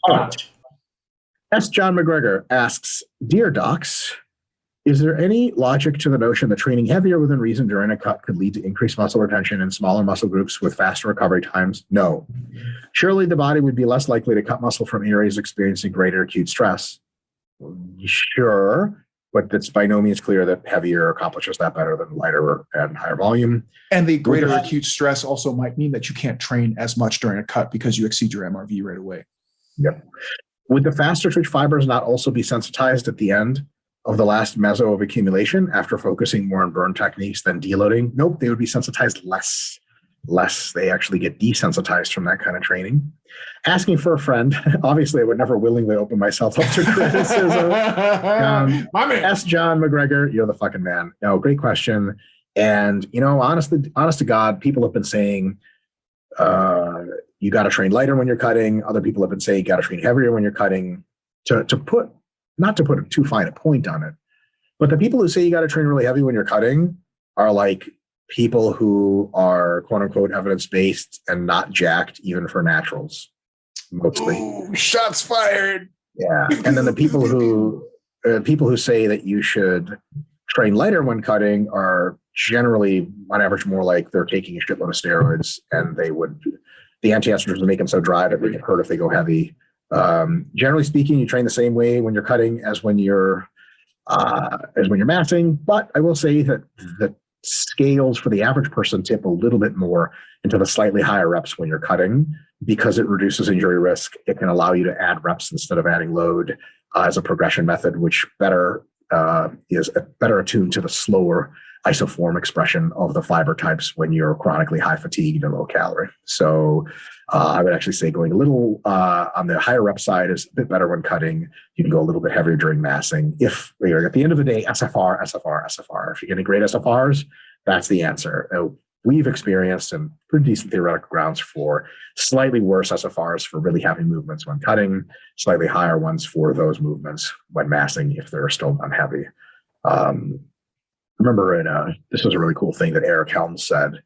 All right. S. John McGregor asks, Dear Docs, is there any logic to the notion that training heavier within reason during a cut could lead to increased muscle retention in smaller muscle groups with faster recovery times? No. Surely the body would be less likely to cut muscle from areas experiencing greater acute stress. Sure, but it's by no means clear that heavier accomplishes that better than lighter and higher volume. And the greater acute stress also might mean that you can't train as much during a cut because you exceed your MRV right away. Yep. Would the faster twitch fibers not also be sensitized at the end of the last meso of accumulation after focusing more on burn techniques than deloading? Nope, they would be sensitized less. They actually get desensitized from that kind of training. Asking for a friend. Obviously, I would never willingly open myself up to criticism. My man. S. John McGregor, you're the fucking man. No, great question. And, honest to God, people have been saying, you got to train lighter when you're cutting. Other people have been saying you got to train heavier when you're cutting. Not to put too fine a point on it, but the people who say you got to train really heavy when you're cutting are like people who are quote unquote evidence-based and not jacked even for naturals, mostly. Ooh, shots fired. Yeah. And then the people who say that you should train lighter when cutting are generally on average more like they're taking a shitload of steroids, and the anti-estrogens make them so dry that they get hurt if they go heavy. Generally speaking, you train the same way when you're cutting as when you're massing. But I will say that the scales for the average person tip a little bit more into the slightly higher reps when you're cutting because it reduces injury risk. It can allow you to add reps instead of adding load as a progression method, which is better attuned to the slower isoform expression of the fiber types when you're chronically high fatigued and low calorie. So I would actually say going a little on the higher rep side is a bit better when cutting. You can go a little bit heavier during massing. If you're at the end of the day, SFR. If you're getting great SFRs, that's the answer. We've experienced and pretty decent theoretical grounds for slightly worse SFRs for really heavy movements when cutting, slightly higher ones for those movements when massing if they're still unheavy. Remember, this was a really cool thing that Eric Helms said.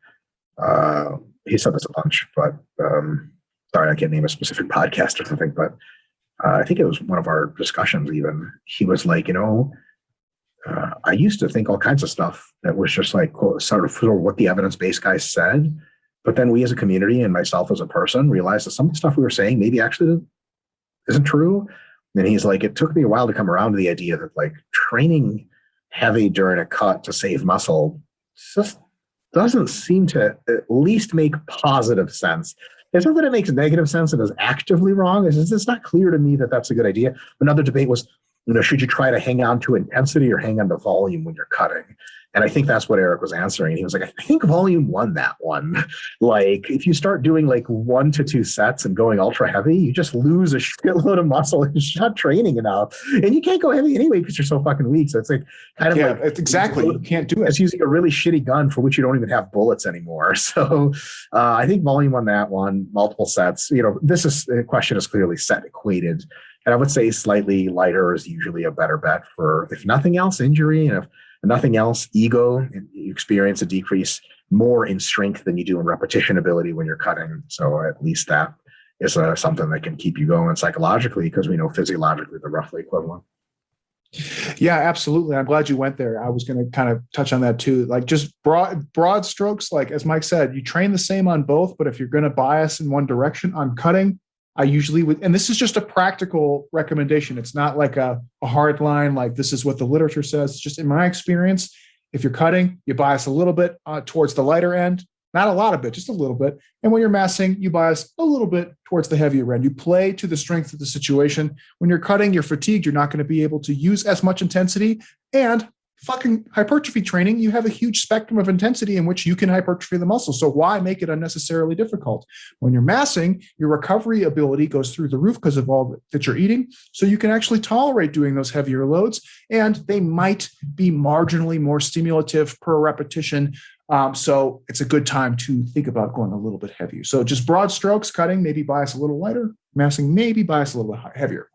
He said this a bunch, but sorry, I can't name a specific podcast or something, but I think it was one of our discussions even. He was like, I used to think all kinds of stuff that was just like sort of what the evidence-based guys said. But then we as a community and myself as a person realized that some of the stuff we were saying maybe actually isn't true. And he's like, it took me a while to come around to the idea that like training heavy during a cut to save muscle just doesn't seem to at least make positive sense. It's not that it makes negative sense and is actively wrong. It's not clear to me that that's a good idea. Another debate was, should you try to hang on to intensity or hang on to volume when you're cutting? And I think that's what Eric was answering. He was like, I think volume won that one. Like, if you start doing like 1 to 2 sets and going ultra heavy, you just lose a shitload of muscle and you're not training enough. And you can't go heavy anyway because you're so fucking weak. So it's like it's exactly. You can't do it. It's using a really shitty gun for which you don't even have bullets anymore. So I think volume on that one, multiple sets. The question is clearly set equated. And I would say slightly lighter is usually a better bet for, if nothing else, injury, and if nothing else, ego. You experience a decrease more in strength than you do in repetition ability when you're cutting. So at least that is something that can keep you going psychologically, because we know physiologically they're roughly equivalent. Yeah, absolutely. I'm glad you went there. I was going to kind of touch on that too. Like just broad strokes, like as Mike said, you train the same on both, but if you're going to bias in one direction on cutting, I usually would, and this is just a practical recommendation. It's not like a hard line, like this is what the literature says. It's just in my experience, if you're cutting, you bias a little bit towards the lighter end, not a lot of it, just a little bit. And when you're massing, you bias a little bit towards the heavier end. You play to the strength of the situation. When you're cutting, you're fatigued. You're not going to be able to use as much intensity. And fucking hypertrophy training, you have a huge spectrum of intensity in which you can hypertrophy the muscle. So why make it unnecessarily difficult? When you're massing, your recovery ability goes through the roof because of all that you're eating. So you can actually tolerate doing those heavier loads, and they might be marginally more stimulative per repetition. So it's a good time to think about going a little bit heavier. So just broad strokes, cutting, maybe bias a little lighter, massing, maybe bias a little bit heavier.